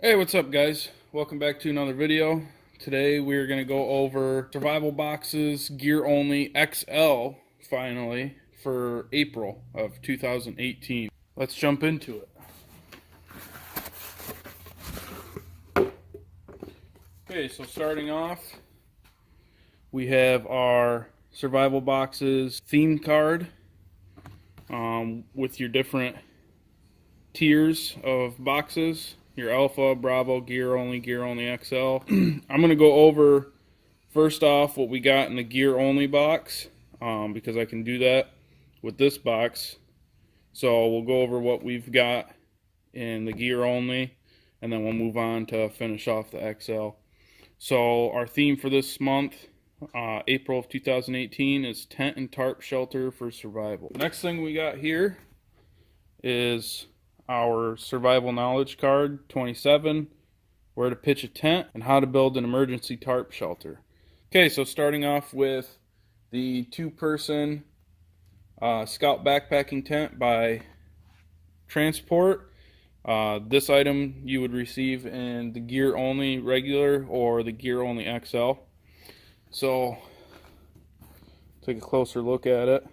Hey, what's up guys? Welcome back to another video. Today we're going to go over survival boxes gear only XL finally for April of 2018. Let's jump into it. Okay, so starting off we have our survival boxes theme card with your different tiers of boxes. Your Alpha, Bravo, Gear Only XL. I'm going to go over, first off, what we got in the Gear Only box, because I can do that with this box. So we'll go over what we've got in the Gear Only, and then we'll move on to finish off the XL. So our theme for this month, April of 2018, is Tent and Tarp Shelter for Survival. Next thing we got here is our survival knowledge card 27, where to pitch a tent and how to build an emergency tarp shelter. Okay, so starting off with the two-person scout backpacking tent by Stansport. This item you would receive in the gear only regular or the gear only XL. So take a closer look at it.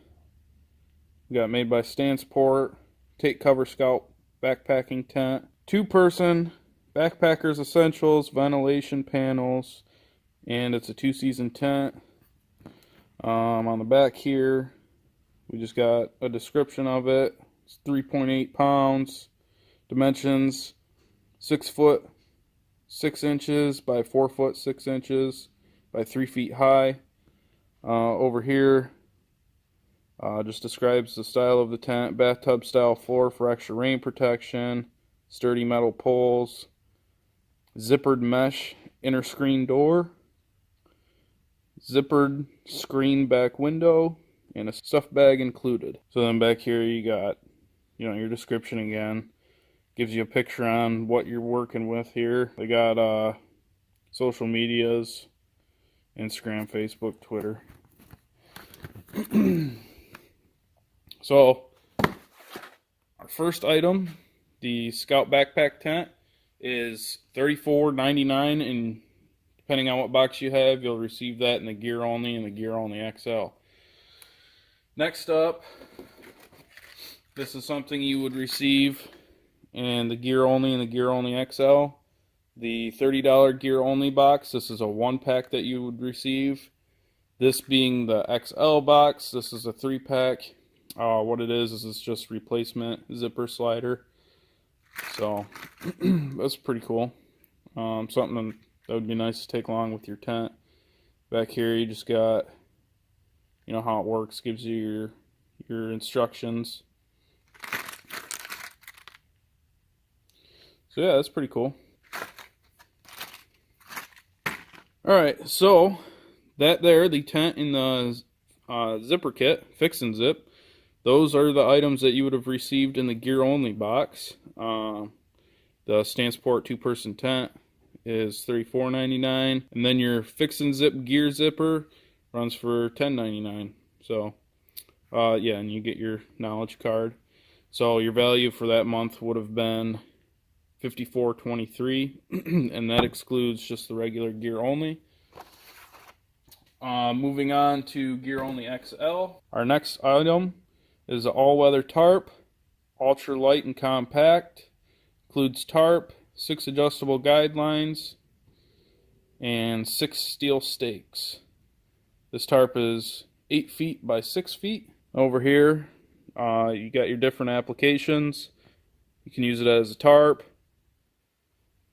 We got made by Stansport. Take cover scout backpacking tent, two-person backpackers essentials, ventilation panels, and it's a two-season tent. On the back here we just got a description of it. It's 3.8 pounds, dimensions 6 foot 6 inches by 4 foot 6 inches by 3 feet high. Over here just describes the style of the tent: bathtub style floor for extra rain protection, sturdy metal poles, zippered mesh inner screen door, zippered screen back window, and a stuff bag included. So then back here you got, your description again. Gives you a picture on what you're working with here. They got social medias: Instagram, Facebook, Twitter. So our first item, the Scout Backpack Tent, is $34.99, and depending on what box you have, you'll receive that in the Gear Only and the Gear Only XL. Next up, this is something you would receive in the Gear Only and the Gear Only XL. The $30 Gear Only box, this is a 1-pack that you would receive. This being the XL box, this is a 3-pack. What it is it's just replacement zipper slider. So that's pretty cool. Something that would be nice to take along with your tent. Back here you just got, how it works. Gives you your instructions. So yeah, that's pretty cool. Alright, so that there, the tent in the zipper kit, FixNZip, those are the items that you would have received in the Gear Only box. The Stansport two-person tent is $34.99, and then your FixNZip gear zipper runs for $10.99. So, yeah, and you get your knowledge card. So your value for that month would have been $54.23, and that excludes just the regular Gear Only. Moving on to Gear Only XL. Our next item is an all-weather tarp, ultra light and compact. Includes tarp, 6 adjustable guidelines, and 6 steel stakes. This tarp is 8 feet by 6 feet. Over here, you got your different applications. You can use it as a tarp,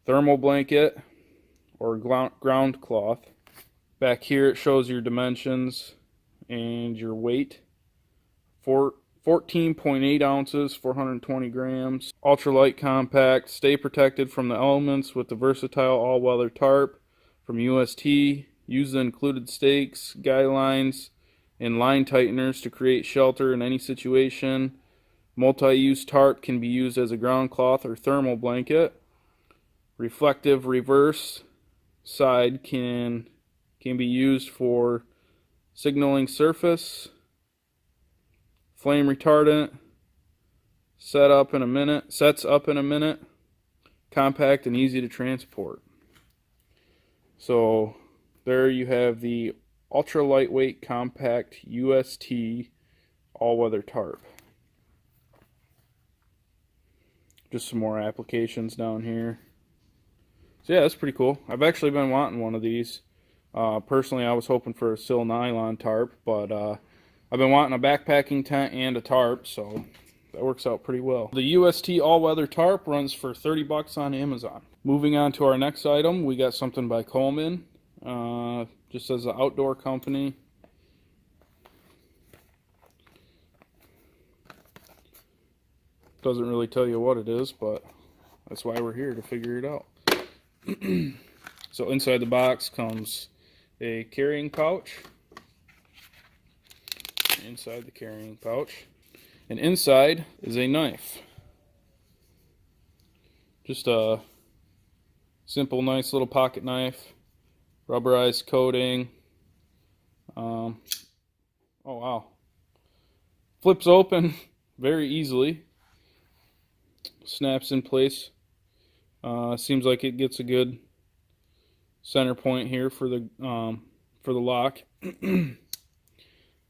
thermal blanket, or ground cloth. Back here it shows your dimensions and your weight. 14.8 ounces, 420 grams. Ultralight compact, stay protected from the elements with the versatile all-weather tarp from UST. Use the included stakes, guidelines, and line tighteners to create shelter in any situation. Multi-use tarp can be used as a ground cloth or thermal blanket. Reflective reverse side can be used for signaling surface. Flame retardant, sets up in a minute. compact and easy to transport. So there you have the ultra lightweight compact UST all-weather tarp. Just some more applications down here. So yeah, that's pretty cool. I've actually been wanting one of these. Personally, I was hoping for a sil nylon tarp, but I've been wanting a backpacking tent and a tarp, so that works out pretty well. The UST all-weather tarp runs for 30 bucks on Amazon. Moving on to our next item, we got something by Coleman. Just as an outdoor company. Doesn't really tell you what it is, but that's why we're here, to figure it out. So inside the box comes a carrying pouch. Inside the carrying pouch. And inside is a knife. Just a simple, nice little pocket knife. Rubberized coating. Oh wow. Flips open very easily. Snaps in place. Seems like it gets a good center point here for the lock.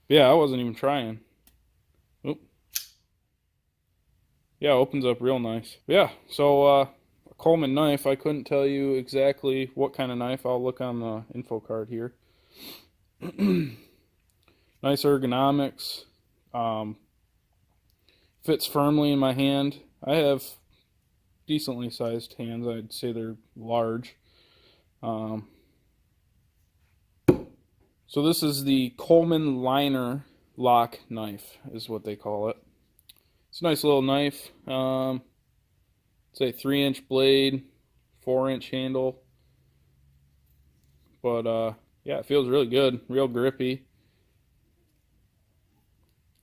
Yeah, I wasn't even trying. Oop. Yeah, opens up real nice. Yeah, so a Coleman knife. I couldn't tell you exactly what kind of knife. I'll look on the info card here. Nice ergonomics. Fits firmly in my hand. I have decently sized hands. I'd say they're large. So this is the Coleman liner lock knife is what they call it. It's a nice little knife. It's a 3-inch blade, 4-inch handle. But yeah, it feels really good, real grippy.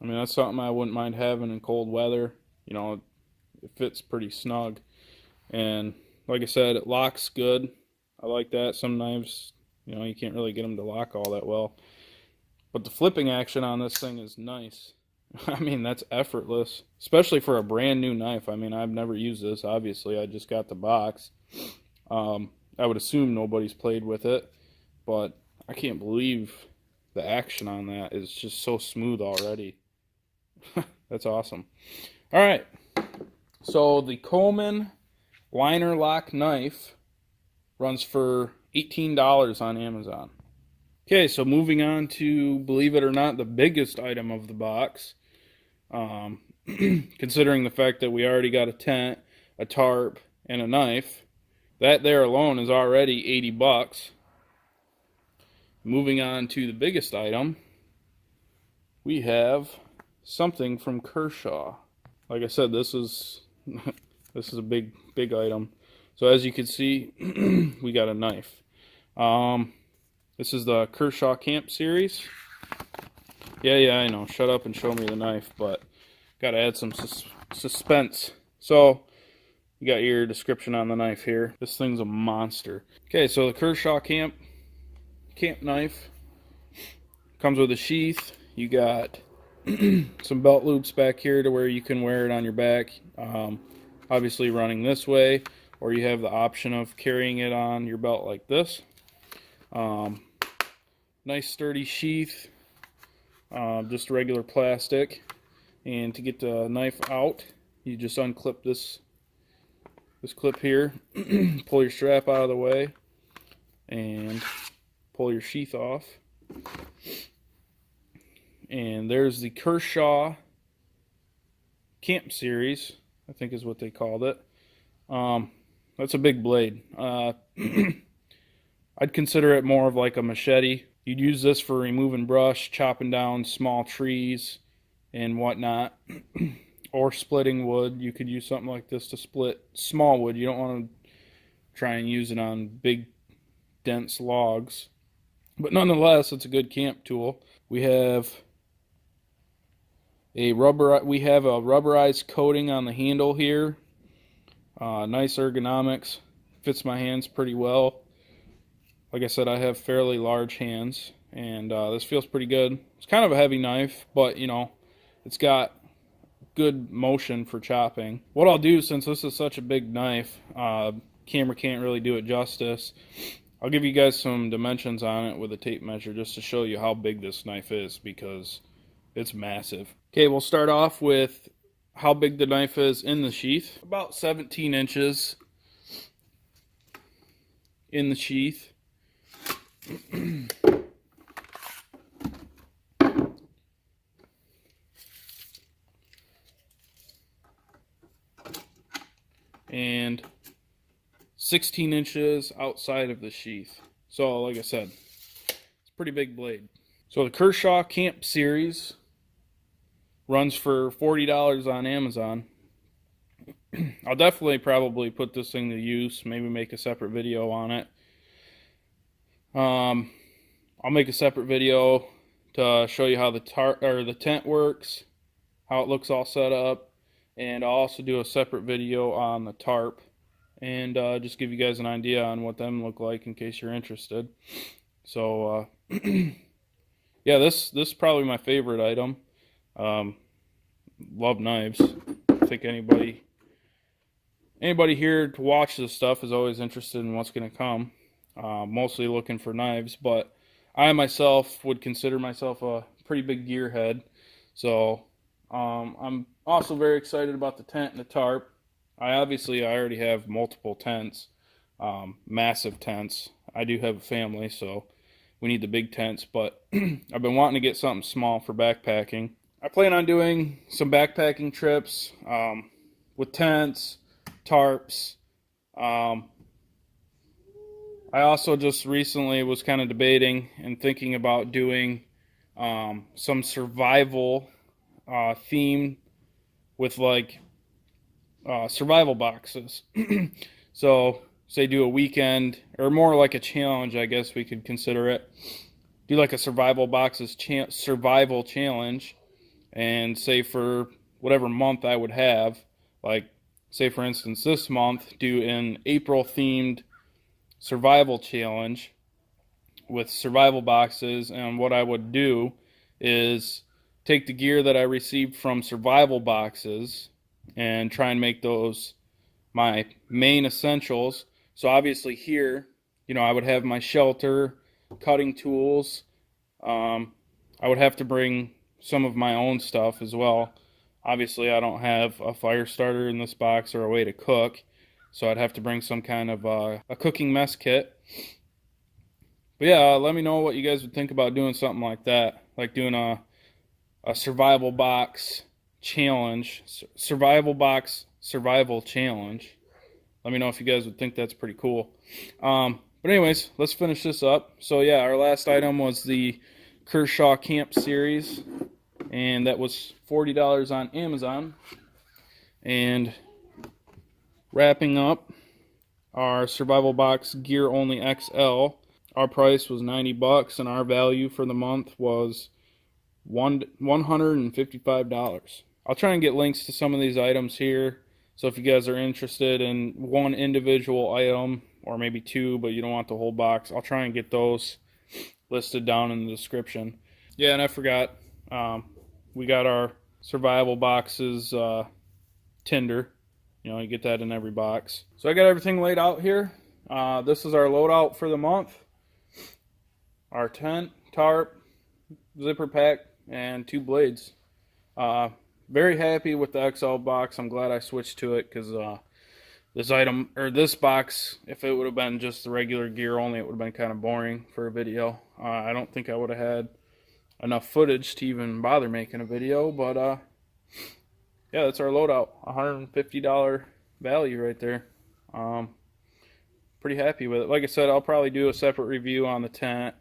I mean, that's something I wouldn't mind having in cold weather. You know, it fits pretty snug. And like I said, it locks good. I like that. Some knives, you know, you can't really get them to lock all that well. But the flipping action on this thing is nice. I mean, that's effortless, especially for a brand new knife. I mean, I've never used this, obviously. I just got the box. I would assume nobody's played with it, but I can't believe the action on that is just so smooth already. That's awesome. All right. So the Coleman liner lock knife runs for $18 on Amazon. Okay, so moving on to, believe it or not, the biggest item of the box. Considering the fact that we already got a tent, a tarp, and a knife, that there alone is already 80 bucks. Moving on to the biggest item, we have something from Kershaw. Like I said, this is this is a big item. So as you can see, we got a knife. This is the Kershaw Camp series. Yeah, I know. Shut up and show me the knife, but got to add some suspense. So you got your description on the knife here. This thing's a monster. Okay, so the Kershaw Camp knife comes with a sheath. You got some belt loops back here to where you can wear it on your back. Obviously running this way, or you have the option of carrying it on your belt like this. Nice sturdy sheath, just regular plastic. And to get the knife out, you just unclip this clip here, pull your strap out of the way, and pull your sheath off. And there's the Kershaw Camp series, I think is what they called it. That's a big blade. I'd consider it more of like a machete. You'd use this for removing brush, chopping down small trees and whatnot, or splitting wood. You could use something like this to split small wood. You don't want to try and use it on big, dense logs. But nonetheless, it's a good camp tool. We have a rubberized coating on the handle here. Nice ergonomics. Fits my hands pretty well. Like I said, I have fairly large hands, and this feels pretty good. It's kind of a heavy knife, but you know, it's got good motion for chopping. What I'll do, since this is such a big knife, camera can't really do it justice, I'll give you guys some dimensions on it with a tape measure just to show you how big this knife is, because it's massive. Okay, we'll start off with how big the knife is in the sheath. About 17 inches in the sheath. And 16 inches outside of the sheath. So like I said, it's a pretty big blade. So the Kershaw Camp series runs for $40 on Amazon. I'll definitely probably put this thing to use, maybe make a separate video on it. I'll make a separate video to show you how the tent works, how it looks all set up, and I'll also do a separate video on the tarp, and just give you guys an idea on what them look like in case you're interested. So yeah, this is probably my favorite item. Love knives. I think anybody here to watch this stuff is always interested in what's going to come. Mostly looking for knives, but I myself would consider myself a pretty big gearhead. So I'm also very excited about the tent and the tarp. I already have multiple tents, massive tents. I do have a family, so we need the big tents, but I've been wanting to get something small for backpacking. I plan on doing some backpacking trips with tents, tarps. I also just recently was kind of debating and thinking about doing some survival theme with like survival boxes. So say do a weekend, or more like a challenge, I guess we could consider it. Do like a survival boxes survival challenge, and say for whatever month I would have, like say for instance this month, do an April themed survival challenge with survival boxes. And what I would do is take the gear that I received from survival boxes and try and make those my main essentials. So obviously here, I would have my shelter, cutting tools. I would have to bring some of my own stuff as well. Obviously I don't have a fire starter in this box or a way to cook, so I'd have to bring some kind of a cooking mess kit. But yeah, let me know what you guys would think about doing something like that, like doing a survival box challenge, survival box survival challenge. Let me know if you guys would think that's pretty cool. But anyways, let's finish this up. So yeah, our last item was the Kershaw Camp series, and that was $40 on Amazon. And wrapping up our survival box gear only XL, our price was $90, and our value for the month was $155. I'll try and get links to some of these items here, so if you guys are interested in one individual item, or maybe two, but you don't want the whole box, I'll try and get those listed down in the description. Yeah, and I forgot, we got our survival boxes tinder. You get that in every box. So I got everything laid out here. This is our loadout for the month. Our tent, tarp, zipper pack, and 2 blades. Very happy with the XL box. I'm glad I switched to it, because this box, if it would have been just the regular gear only, it would have been kind of boring for a video. I don't think I would have had enough footage to even bother making a video, but yeah, that's our loadout. $150 value right there. Pretty happy with it. Like I said, I'll probably do a separate review on the tent,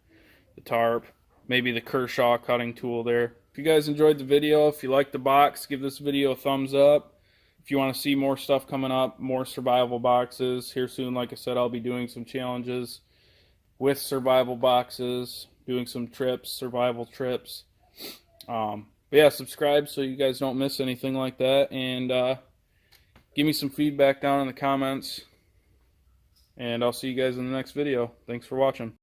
the tarp, maybe the Kershaw cutting tool there. If you guys enjoyed the video, if you liked the box, give this video a thumbs up. If you want to see more stuff coming up, more survival boxes here soon, like I said, I'll be doing some challenges with survival boxes, doing some trips, survival trips. But yeah, subscribe so you guys don't miss anything like that, and give me some feedback down in the comments, and I'll see you guys in the next video. Thanks for watching.